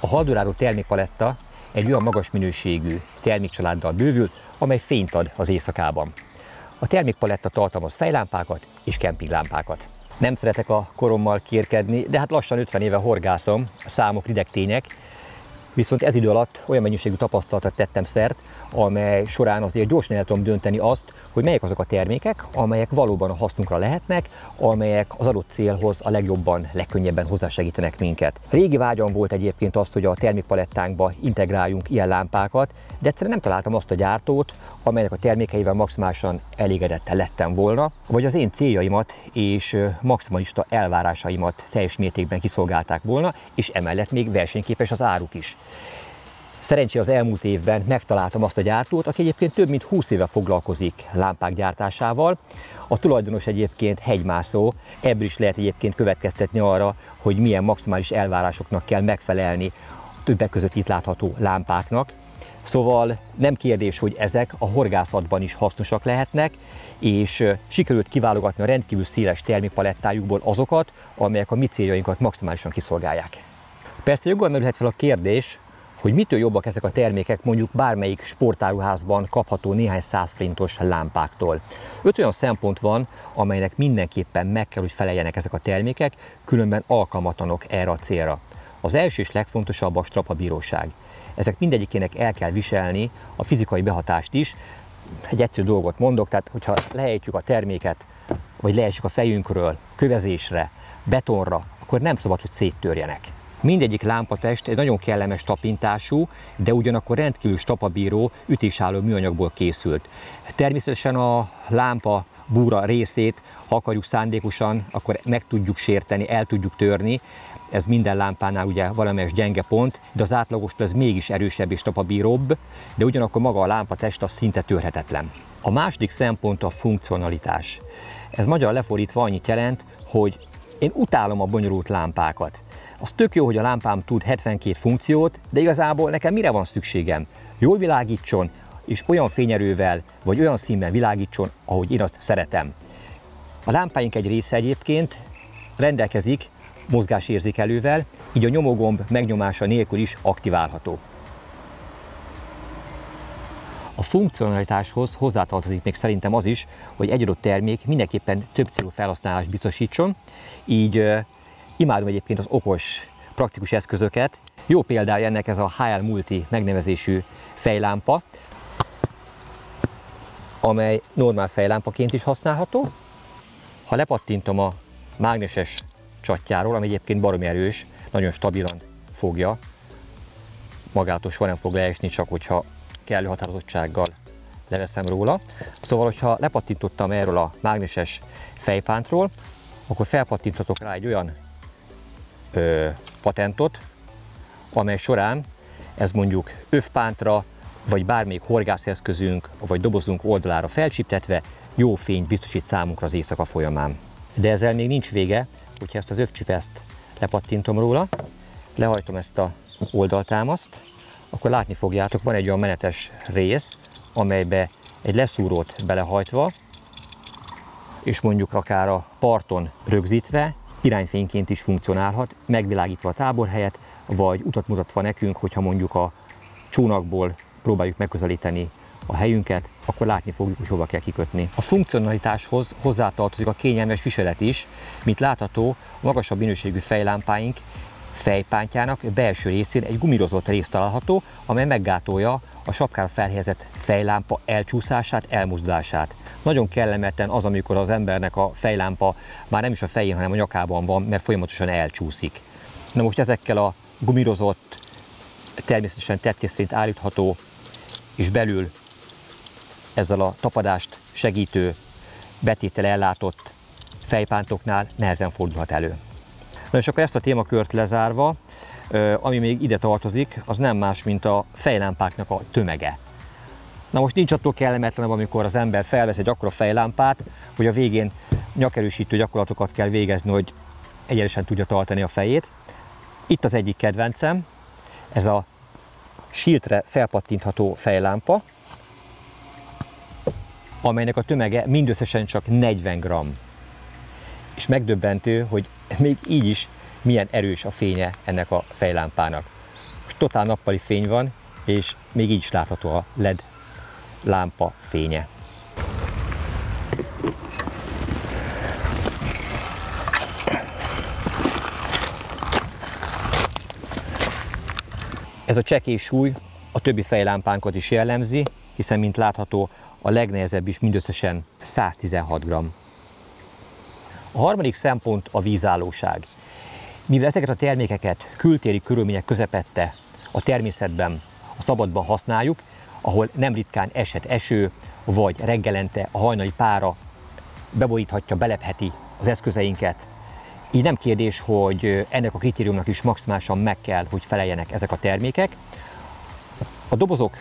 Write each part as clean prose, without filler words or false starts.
A Haldorado termékpaletta egy olyan magas minőségű termékcsaláddal bővül, amely fényt ad az éjszakában. A termékpaletta tartalmaz fejlámpákat és kempinglámpákat. Nem szeretek a korommal kérkedni, de hát lassan 50 éve horgászom, számok rideg tények, viszont ez idő alatt olyan mennyiségű tapasztalatot tettem szert, amely során azért gyorsan el tudom dönteni azt, hogy melyek azok a termékek, amelyek valóban a hasznunkra lehetnek, amelyek az adott célhoz a legjobban, legkönnyebben hozzásegítenek minket. Régi vágyam volt egyébként az, hogy a termékpalettánkba integráljunk ilyen lámpákat, de egyszerűen nem találtam azt a gyártót, amelynek a termékeivel maximálisan elégedett lettem volna, vagy az én céljaimat és maximalista elvárásaimat teljes mértékben kiszolgálták volna, és emellett még versenyképes az áruk is. Szerencsére az elmúlt évben megtaláltam azt a gyártót, aki egyébként több mint 20 éve foglalkozik lámpák gyártásával. A tulajdonos egyébként hegymászó, ebből is lehet egyébként következtetni arra, hogy milyen maximális elvárásoknak kell megfelelni többek között itt látható lámpáknak. Szóval nem kérdés, hogy ezek a horgászatban is hasznosak lehetnek, és sikerült kiválogatni a rendkívül széles termékpalettájukból azokat, amelyek a mi céljainkat maximálisan kiszolgálják. Persze joggal merülhet fel a kérdés, hogy mitől jobbak ezek a termékek mondjuk bármelyik sportáruházban kapható néhány 100 forintos lámpáktól. 5 olyan szempont van, amelynek mindenképpen meg kell, hogy feleljenek ezek a termékek, különben alkalmatlanok erre a célra. Az első és legfontosabb a strapabíróság. Ezek mindegyikének el kell viselni a fizikai behatást is. Egy egyszerű dolgot mondok, tehát hogyha lehelytjük a terméket, vagy leesik a fejünkről kövezésre, betonra, akkor nem szabad, hogy széttörjenek. Mindegyik lámpatest egy nagyon kellemes tapintású, de ugyanakkor rendkívül strapabíró, ütésálló műanyagból készült. Természetesen a lámpa búra részét, ha akarjuk szándékosan, akkor meg tudjuk sérteni, el tudjuk törni. Ez minden lámpánál ugye valamelyes gyenge pont, de az átlagostól ez mégis erősebb és strapabíróbb, de ugyanakkor maga a lámpatest az szinte törhetetlen. A második szempont a funkcionalitás. Ez magyarul lefordítva annyit jelent, hogy én utálom a bonyolult lámpákat. Az tök jó, hogy a lámpám tud 72 funkciót, de igazából nekem mire van szükségem? Jól világítson, és olyan fényerővel, vagy olyan színben világítson, ahogy én azt szeretem. A lámpáink egy része egyébként rendelkezik mozgásérzékelővel, így a nyomógomb megnyomása nélkül is aktiválható. A funkcionalitáshoz hozzátartozik még szerintem az is, hogy egy adott termék mindenképpen több célú felhasználást biztosítson, így imádom egyébként az okos, praktikus eszközöket. Jó példája ennek ez a HL Multi megnevezésű fejlámpa, amely normál fejlámpaként is használható. Ha lepattintom a mágneses csatjáról, ami egyébként baromi erős, nagyon stabilan fogja, magától soha nem fog leesni, csak hogyha kellő határozottsággal leveszem róla. Szóval, hogyha lepattintottam erről a mágneses fejpántról, akkor felpattinthatok rá egy olyan patentot, amely során ez mondjuk övpántra, vagy bármelyik horgászeszközünk, vagy dobozunk oldalára felcsiptetve jó fényt biztosít számunkra az éjszaka folyamán. De ezzel még nincs vége, hogyha ezt az övcsipeszt lepattintom róla, lehajtom ezt a oldaltámaszt, akkor látni fogjátok, van egy olyan menetes rész, amelybe egy leszúrót belehajtva, és mondjuk akár a parton rögzítve, irányfényként is funkcionálhat, megvilágítva a táborhelyet, vagy utat mutatva nekünk, hogyha mondjuk a csónakból próbáljuk megközelíteni a helyünket, akkor látni fogjuk, hogy hova kell kikötni. A funkcionalitáshoz hozzátartozik a kényelmes viselet is, mint látható, a magasabb minőségű fejlámpáink fejpántjának belső részén egy gumírozott rész található, amely meggátolja a sapkára felhelyezett fejlámpa elcsúszását, elmozdulását. Nagyon kellemetlen az, amikor az embernek a fejlámpa már nem is a fején, hanem a nyakában van, mert folyamatosan elcsúszik. Na most ezekkel a gumírozott, természetesen tetszés szerint állítható, és belül ezzel a tapadást segítő, betétele ellátott fejpántoknál nehezen fordulhat elő. Na és akkor ezt a témakört lezárva, ami még ide tartozik, az nem más, mint a fejlámpáknak a tömege. Na most nincs attól kellemetlenebb, amikor az ember felvesz egy akkora fejlámpát, hogy a végén nyakerősítő gyakorlatokat kell végezni, hogy egyenesen tudja tartani a fejét. Itt az egyik kedvencem, ez a siltre felpattintható fejlámpa, amelynek a tömege mindösszesen csak 40 g. És megdöbbentő, hogy még így is milyen erős a fénye ennek a fejlámpának. Most totál nappali fény van, és még így is látható a LED lámpa fénye. Ez a csekély súly a többi fejlámpánkat is jellemzi, hiszen, mint látható, a legnehezebb is mindösszesen 116 g. A harmadik szempont a vízállóság. Mivel ezeket a termékeket kültéri körülmények közepette a természetben, a szabadban használjuk, ahol nem ritkán eshet eső, vagy reggelente a hajnali pára beboríthatja, belepheti az eszközeinket, így nem kérdés, hogy ennek a kritériumnak is maximálisan meg kell, hogy feleljenek ezek a termékek. A dobozok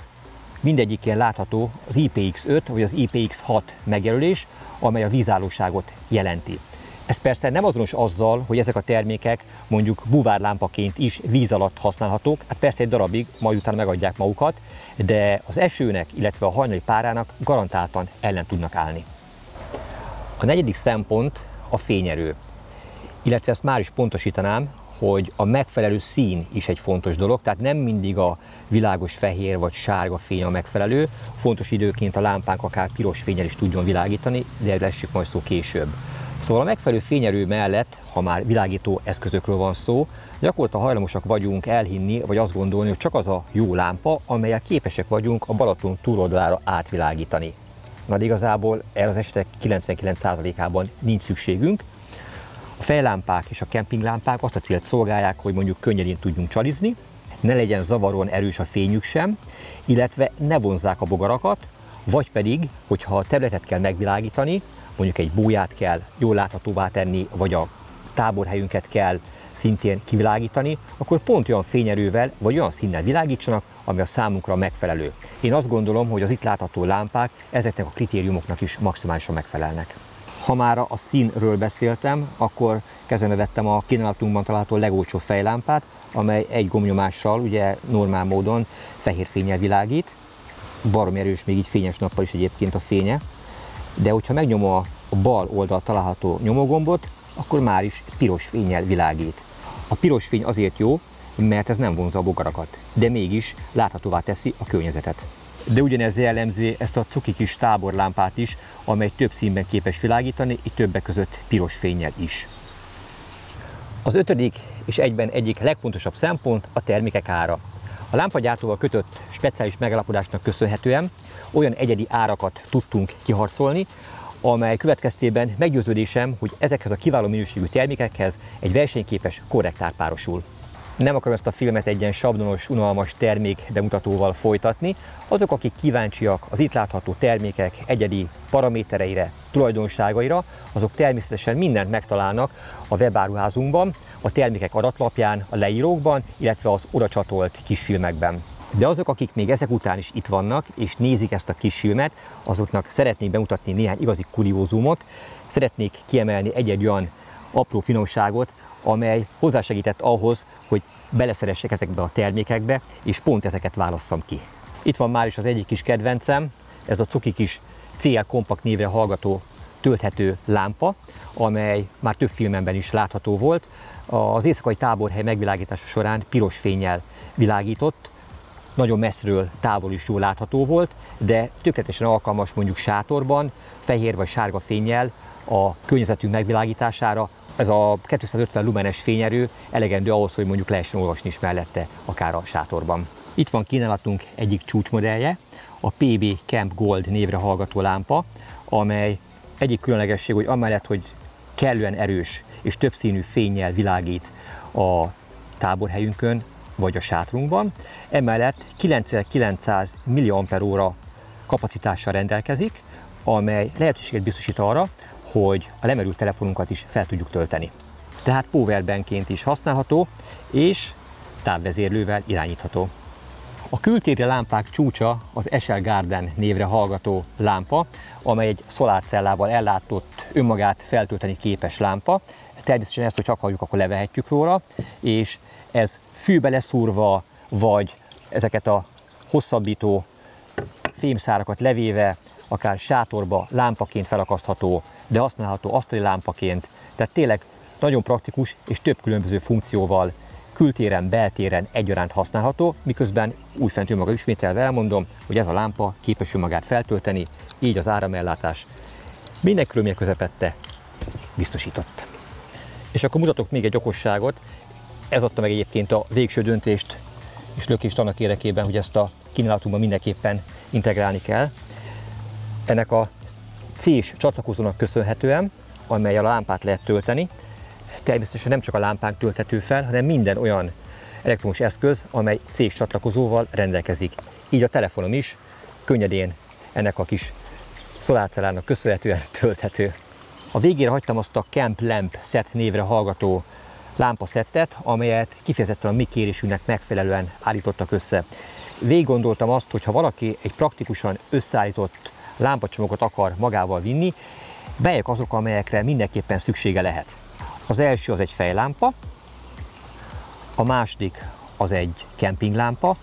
mindegyikén látható az IPX5 vagy az IPX6 megjelölés, amely a vízállóságot jelenti. Ez persze nem azonos azzal, hogy ezek a termékek mondjuk buvárlámpaként is víz alatt használhatók, hát persze egy darabig, majd utána megadják magukat, de az esőnek, illetve a hajnali párának garantáltan ellen tudnak állni. A negyedik szempont a fényerő, illetve ezt már is pontosítanám, hogy a megfelelő szín is egy fontos dolog, tehát nem mindig a világos fehér vagy sárga fény a megfelelő, fontos időként a lámpánk akár piros fénnyel is tudjon világítani, de erről esik majd szó később. Szóval a megfelelő fényerő mellett, ha már világító eszközökről van szó, gyakorlatilag hajlamosak vagyunk elhinni, vagy azt gondolni, hogy csak az a jó lámpa, amellyel képesek vagyunk a Balaton túloldalára átvilágítani. Na de igazából erre az esetek 99%-ában nincs szükségünk. A fejlámpák és a kempinglámpák azt a célt szolgálják, hogy mondjuk könnyedén tudjunk csalizni, ne legyen zavaróan erős a fényük sem, illetve ne vonzzák a bogarakat, vagy pedig, hogyha a területet kell megvilágítani, mondjuk egy bóját kell jól láthatóvá tenni, vagy a táborhelyünket kell szintén kivilágítani, akkor pont olyan fényerővel, vagy olyan színnel világítsanak, ami a számunkra megfelelő. Én azt gondolom, hogy az itt látható lámpák ezeknek a kritériumoknak is maximálisan megfelelnek. Ha már a színről beszéltem, akkor kezembe vettem a kínálatunkban található legolcsóbb fejlámpát, amely egy gombnyomással, ugye normál módon fehér fénnyel világít. Baromi erős, még így fényes nappal is egyébként a fénye. De hogyha megnyomom a bal oldalt található nyomógombot, akkor már is piros fénnyel világít. A piros fény azért jó, mert ez nem vonzza a bogarakat, de mégis láthatóvá teszi a környezetet. De ugyanez jellemzi ezt a cuki kis táborlámpát is, amely több színben képes világítani, így többek között piros fénnyel is. Az ötödik és egyben egyik legfontosabb szempont a termékek ára. A lámpagyártóval kötött speciális megállapodásnak köszönhetően olyan egyedi árakat tudtunk kiharcolni, amely következtében meggyőződésem, hogy ezekhez a kiváló minőségű termékekhez egy versenyképes korrekt ár párosul. Nem akarom ezt a filmet egy ilyen sablonos, unalmas termék bemutatóval folytatni. Azok, akik kíváncsiak az itt látható termékek egyedi paramétereire, tulajdonságaira, azok természetesen mindent megtalálnak a webáruházunkban, a termékek adatlapján, a leírókban, illetve az oda csatolt kisfilmekben. De azok, akik még ezek után is itt vannak, és nézik ezt a kisfilmet, azoknak szeretnék bemutatni néhány igazi kuriózumot, szeretnék kiemelni egy-egy olyan apró finomságot, amely hozzásegített ahhoz, hogy beleszeressek ezekbe a termékekbe, és pont ezeket válasszam ki. Itt van már is az egyik kis kedvencem, ez a cuki kis CL Compact névre hallgató tölthető lámpa, amely már több filmemben is látható volt. Az éjszakai táborhely megvilágítása során piros fénnyel világított, nagyon messziről távol is jól látható volt, de tökéletesen alkalmas mondjuk sátorban, fehér vagy sárga fénnyel a környezetünk megvilágítására. Ez a 250 lumenes fényerő elegendő ahhoz, hogy mondjuk lehessen olvasni is mellette, akár a sátorban. Itt van kínálatunk egyik csúcsmodellje, a PB Camp Gold névre hallgató lámpa, amely egyik különlegesség, hogy amellett, hogy kellően erős és többszínű fénnyel világít a táborhelyünkön, vagy a sátrunkban, emellett 9900 mAh kapacitással rendelkezik, amely lehetőséget biztosít arra, hogy a lemerült telefonunkat is fel tudjuk tölteni. Tehát powerbankként is használható, és távvezérlővel irányítható. A kültéri lámpák csúcsa az SL Garden névre hallgató lámpa, amely egy szolárcellával ellátott, önmagát feltölteni képes lámpa. Természetesen ezt, hogy csak akarjuk, akkor levehetjük róla, és ez fűbe leszúrva, vagy ezeket a hosszabbító fémszárakat levéve, akár sátorba lámpaként felakasztható, de használható asztali lámpaként. Tehát tényleg nagyon praktikus és több különböző funkcióval kültéren, beltéren egyaránt használható, miközben újfent önmaga ismételve elmondom, hogy ez a lámpa képes önmagát feltölteni, így az áramellátás minden körülmények közepette biztosított. És akkor mutatok még egy okosságot, ez adta meg egyébként a végső döntést és lökést annak érdekében, hogy ezt a kínálatunkban mindenképpen integrálni kell. Ennek a C-s csatlakozónak köszönhetően, amellyel a lámpát lehet tölteni, természetesen nem csak a lámpánk tölthető fel, hanem minden olyan elektromos eszköz, amely C-s csatlakozóval rendelkezik. Így a telefonom is könnyedén ennek a kis szolárcellának köszönhetően tölthető. A végére hagytam azt a Camp Lamp Set névre hallgató lámpaszettet, amelyet kifejezetten a mi kérésünknek megfelelően állítottak össze. Végig gondoltam azt, hogy ha valaki egy praktikusan összeállított lámpacsomagot akar magával vinni, melyek azok, amelyekre mindenképpen szüksége lehet. Az első az egy fejlámpa, a második az egy kempinglámpa,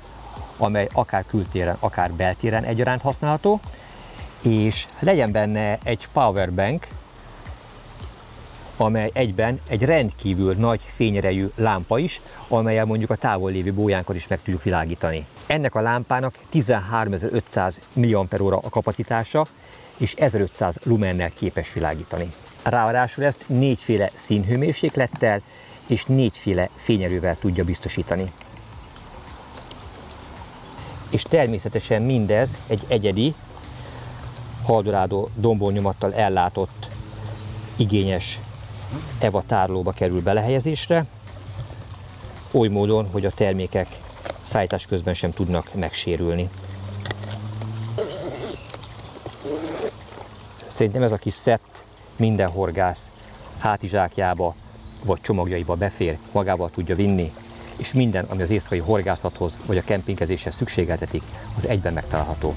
amely akár kültéren, akár beltéren egyaránt használható, és legyen benne egy powerbank, amely egyben egy rendkívül nagy fényerejű lámpa is, amellyel mondjuk a távol lévő bójánkat is meg tudjuk világítani. Ennek a lámpának 13.500 mAh a kapacitása, és 1500 lumennel képes világítani. Ráadásul ezt 4 féle színhőmérséklettel és 4 féle fényerővel tudja biztosítani. És természetesen mindez egy egyedi, haldorádó dombolnyomattal ellátott, igényes EVA tárolóba kerül belehelyezésre, oly módon, hogy a termékek szállítás közben sem tudnak megsérülni. Szerintem ez a kis szett minden horgász hátizsákjába vagy csomagjaiba befér, magával tudja vinni, és minden, ami az éjszakai horgászathoz vagy a kempingezéshez szükségeltetik, az egyben megtalálható.